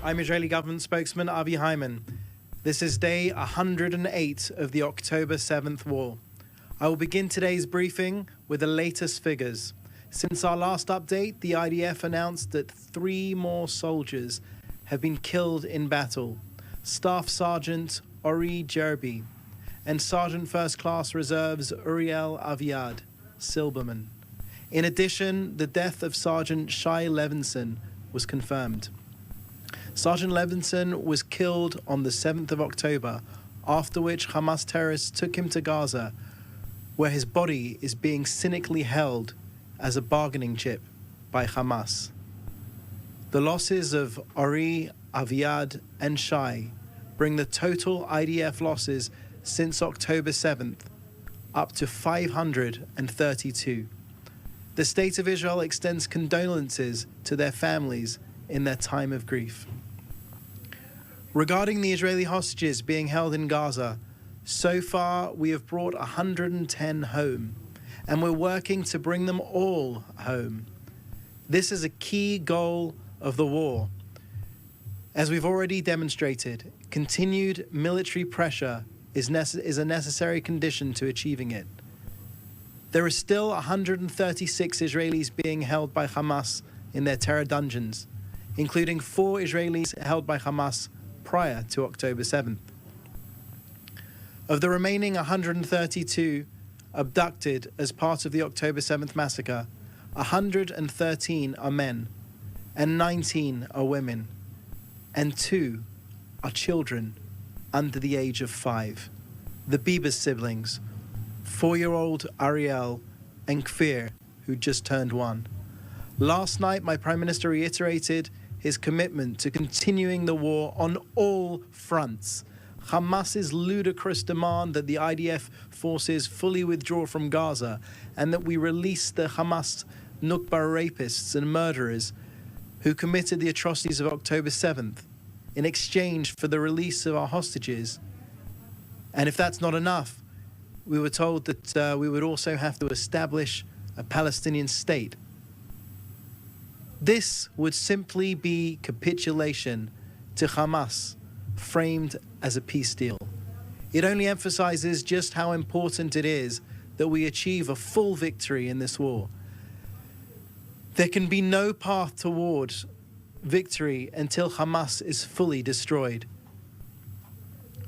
I'm Israeli government spokesman Avi Hyman. This is day 108 of the October 7th war. I will begin today's briefing with the latest figures. Since our last update, the IDF announced that 3 more soldiers have been killed in battle. Staff Sergeant Ori Jerby and Sergeant First Class Reserves Uriel Aviad Silberman. In addition, the death of Sergeant Shai Levinson was confirmed. Sergeant Levinson was killed on the 7th of October, after which Hamas terrorists took him to Gaza, where his body is being cynically held as a bargaining chip by Hamas. The losses of Ori, Aviad, and Shai bring the total IDF losses since October 7th up to 532. The State of Israel extends condolences to their families in their time of grief. Regarding the Israeli hostages being held in Gaza, so far we have brought 110 home, and we're working to bring them all home. This is a key goal of the war. As we've already demonstrated, continued military pressure is a necessary condition to achieving it. There are still 136 Israelis being held by Hamas in their terror dungeons, including 4 Israelis held by Hamas prior to October 7th. Of the remaining 132 abducted as part of the October 7th massacre, 113 are men, and 19 are women, and 2 are children under the age of 5. The Bibas siblings, 4-year-old Ariel and Kfir, who just turned 1. Last night, my Prime Minister reiterated his commitment to continuing the war on all fronts. Hamas's ludicrous demand that the IDF forces fully withdraw from Gaza and that we release the Hamas Nukba rapists and murderers who committed the atrocities of October 7th in exchange for the release of our hostages. And if that's not enough, we were told that we would also have to establish a Palestinian state. This would simply be capitulation to Hamas, framed as a peace deal. It only emphasizes just how important it is that we achieve a full victory in this war. There can be no path towards victory until Hamas is fully destroyed.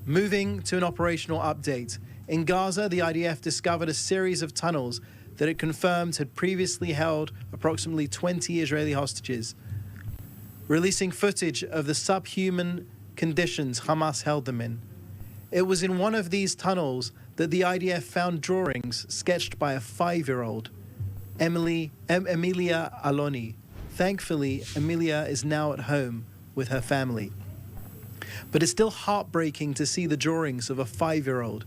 Moving to an operational update. In Gaza, the IDF discovered a series of tunnels that it confirmed had previously held approximately 20 Israeli hostages, releasing footage of the subhuman conditions Hamas held them in. It was in one of these tunnels that the IDF found drawings sketched by a 5-year-old, Emilia Aloni. Thankfully, Emilia is now at home with her family. But it's still heartbreaking to see the drawings of a 5-year-old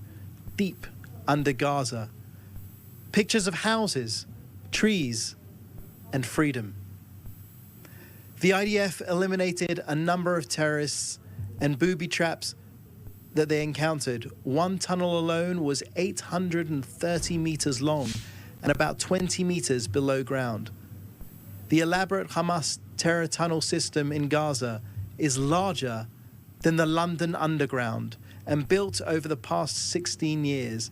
deep under Gaza. Pictures of houses, trees, and freedom. The IDF eliminated a number of terrorists and booby traps that they encountered. One tunnel alone was 830 meters long and about 20 meters below ground. The elaborate Hamas terror tunnel system in Gaza is larger than the London Underground and built over the past 16 years.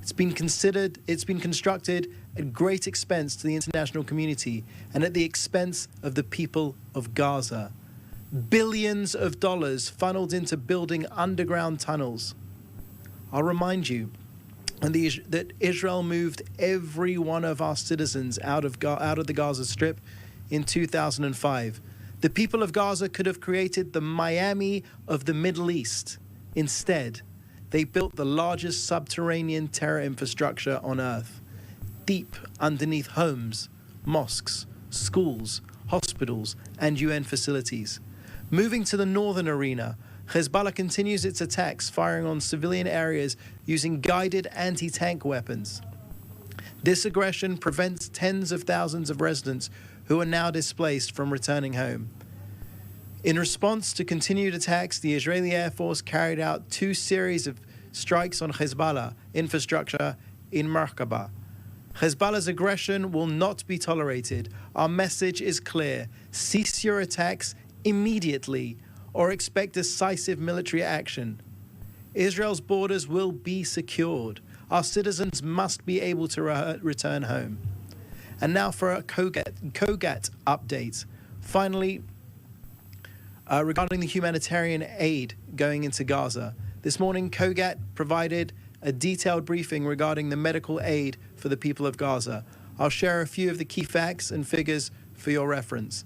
It's been constructed at great expense to the international community and at the expense of the people of Gaza. Billions of dollars funneled into building underground tunnels. I'll remind you that Israel moved every one of our citizens out of the Gaza Strip in 2005. The people of Gaza could have created the Miami of the Middle East. Instead, they built the largest subterranean terror infrastructure on earth, deep underneath homes, mosques, schools, hospitals, and UN facilities. Moving to the northern arena, Hezbollah continues its attacks, firing on civilian areas using guided anti-tank weapons. This aggression prevents tens of thousands of residents who are now displaced from returning home. In response to continued attacks, the Israeli Air Force carried out 2 series of strikes on Hezbollah infrastructure in Merkaba. Hezbollah's aggression will not be tolerated. Our message is clear. Cease your attacks immediately, or expect decisive military action. Israel's borders will be secured. Our citizens must be able to return home. And now for a gov't update. Finally, regarding the humanitarian aid going into Gaza. This morning, gov't provided a detailed briefing regarding the medical aid for the people of Gaza. I'll share a few of the key facts and figures for your reference.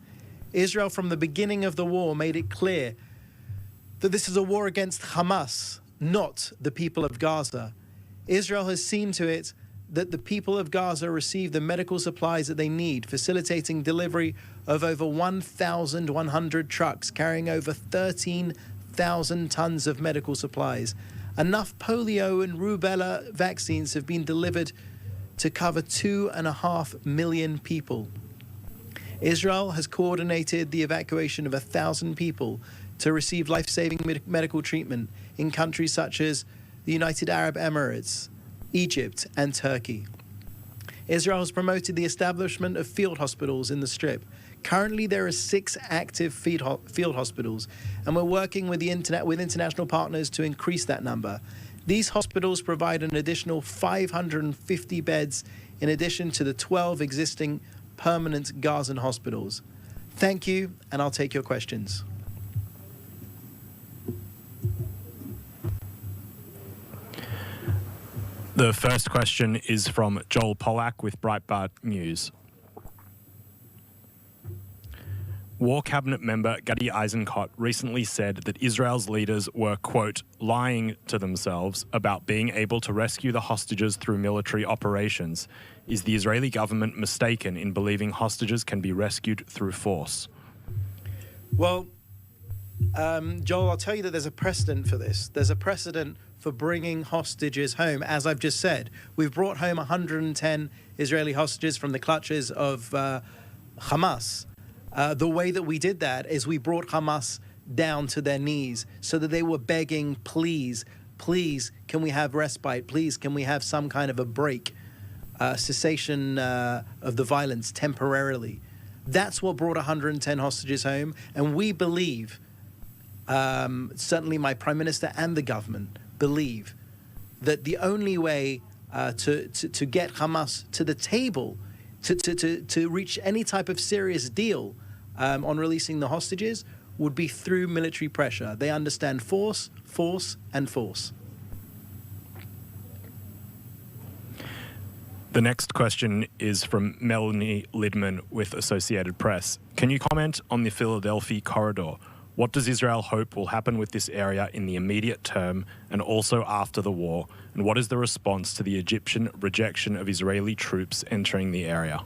Israel, from the beginning of the war, made it clear that this is a war against Hamas, not the people of Gaza. Israel has seen to it that the people of Gaza receive the medical supplies that they need, facilitating delivery of over 1,100 trucks carrying over 13,000 tons of medical supplies. Enough polio and rubella vaccines have been delivered to cover 2.5 million people. Israel has coordinated the evacuation of 1,000 people to receive life-saving medical treatment in countries such as the United Arab Emirates, Egypt, and Turkey. Israel has promoted the establishment of field hospitals in the Strip. Currently, there are 6 active field hospitals, and we're working with international partners to increase that number. These hospitals provide an additional 550 beds in addition to the 12 existing permanent Gazan hospitals. Thank you, and I'll take your questions. The first question is from Joel Pollack with Breitbart News. War Cabinet member Gadi Eisenkot recently said that Israel's leaders were, quote, lying to themselves about being able to rescue the hostages through military operations. Is the Israeli government mistaken in believing hostages can be rescued through force? Well, Joel, I'll tell you that there's a precedent for this. There's a precedent for bringing hostages home. As I've just said, we've brought home 110 Israeli hostages from the clutches of Hamas. The way that we did that is we brought Hamas down to their knees so that they were begging, please, please, can we have respite? Please, can we have some kind of a break, cessation of the violence temporarily? That's what brought 110 hostages home. And we believe, certainly my Prime Minister and the government believe, that the only way to get Hamas to the table, to reach any type of serious deal on releasing the hostages would be through military pressure. They understand force, force, and force. The next question is from Melanie Lidman with Associated Press. Can you comment on the Philadelphia corridor? What does Israel hope will happen with this area in the immediate term and also after the war? And what is the response to the Egyptian rejection of Israeli troops entering the area?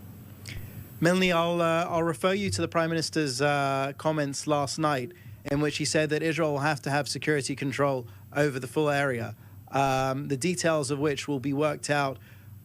Melanie, I'll refer you to the Prime Minister's comments last night, in which he said that Israel will have to have security control over the full area, the details of which will be worked out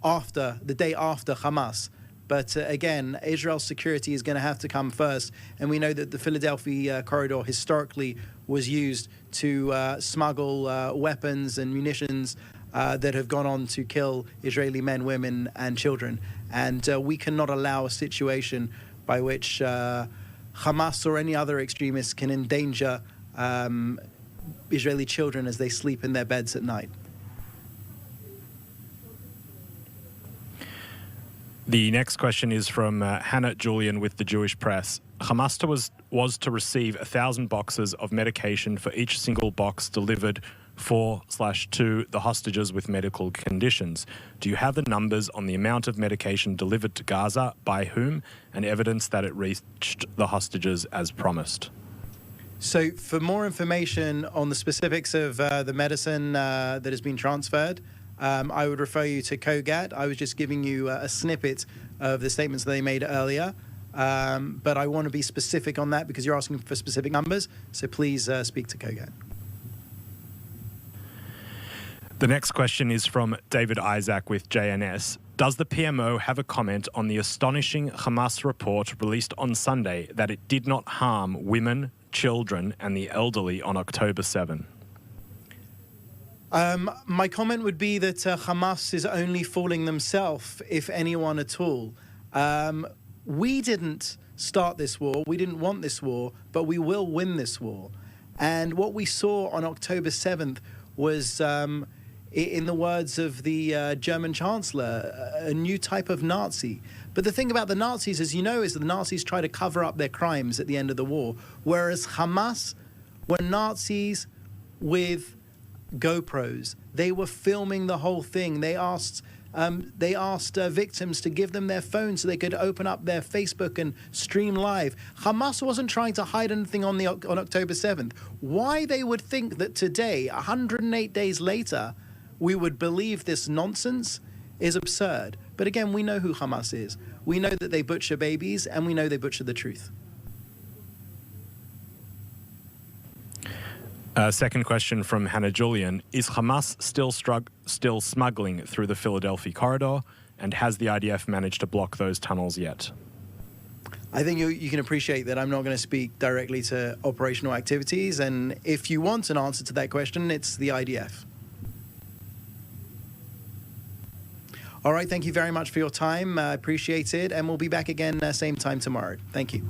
after the day after Hamas. But again, Israel's security is going to have to come first. And we know that the Philadelphia corridor historically was used to smuggle weapons and munitions that have gone on to kill Israeli men, women, and children. And we cannot allow a situation by which Hamas or any other extremists can endanger Israeli children as they sleep in their beds at night. The next question is from Hannah Julian with the Jewish Press. Hamas was to receive 1,000 boxes of medication for each single box delivered to the hostages with medical conditions. Do you have the numbers on the amount of medication delivered to Gaza, by whom, and evidence that it reached the hostages as promised? So for more information on the specifics of the medicine that has been transferred, I would refer you to gov't. I was just giving you a snippet of the statements that they made earlier. But I want to be specific on that because you're asking for specific numbers. So please speak to gov't. The next question is from David Isaac with JNS. Does the PMO have a comment on the astonishing Hamas report released on Sunday that it did not harm women, children, and the elderly on October 7? My comment would be that Hamas is only fooling themselves, if anyone at all. We didn't start this war. We didn't want this war, but we will win this war. And what we saw on October 7th was, in the words of the German Chancellor, a new type of Nazi. But the thing about the Nazis, as you know, is that the Nazis try to cover up their crimes at the end of the war, whereas Hamas were Nazis with GoPros. They were filming the whole thing. They asked victims to give them their phones so they could open up their Facebook and stream live. Hamas wasn't trying to hide anything on October 7th. Why they would think that today, 108 days later, we would believe this nonsense is absurd. But again, we know who Hamas is. We know that they butcher babies, and we know they butcher the truth. Second question from Hannah Julian. Is Hamas still smuggling through the Philadelphia corridor? And has the IDF managed to block those tunnels yet? I think you can appreciate that I'm not going to speak directly to operational activities. And if you want an answer to that question, it's the IDF. All right, thank you very much for your time. I appreciate it. And we'll be back again same time tomorrow. Thank you.